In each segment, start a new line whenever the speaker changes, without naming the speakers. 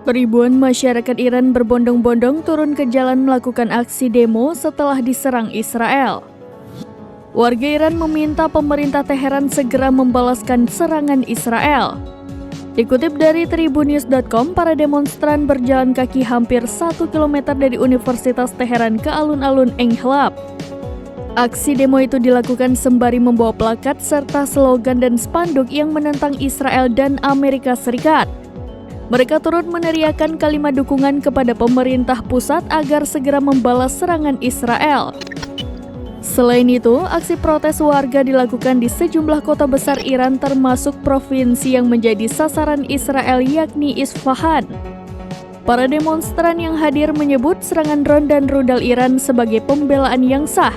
Ribuan masyarakat Iran berbondong-bondong turun ke jalan melakukan aksi demo setelah diserang Israel. Warga Iran meminta pemerintah Teheran segera membalaskan serangan Israel. Dikutip dari Tribunnews.com, para demonstran berjalan kaki hampir 1 km dari Universitas Teheran ke alun-alun Englab. Aksi demo itu dilakukan sembari membawa plakat serta slogan dan spanduk yang menentang Israel dan Amerika Serikat. Mereka turut meneriakkan kalimat dukungan kepada pemerintah pusat agar segera membalas serangan Israel. Selain itu, aksi protes warga dilakukan di sejumlah kota besar Iran termasuk provinsi yang menjadi sasaran Israel yakni Isfahan. Para demonstran yang hadir menyebut serangan drone dan rudal Iran sebagai pembelaan yang sah.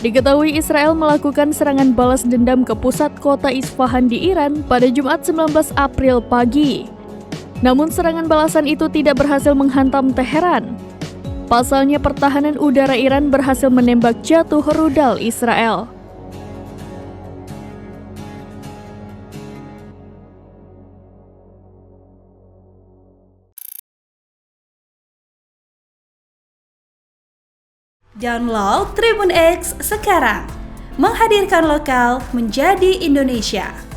Diketahui Israel melakukan serangan balas dendam ke pusat kota Isfahan di Iran pada Jumat 19 April pagi. Namun serangan balasan itu tidak berhasil menghantam Teheran. Pasalnya pertahanan udara Iran berhasil menembak jatuh rudal Israel.
Download Tribun X sekarang, menghadirkan lokal menjadi Indonesia.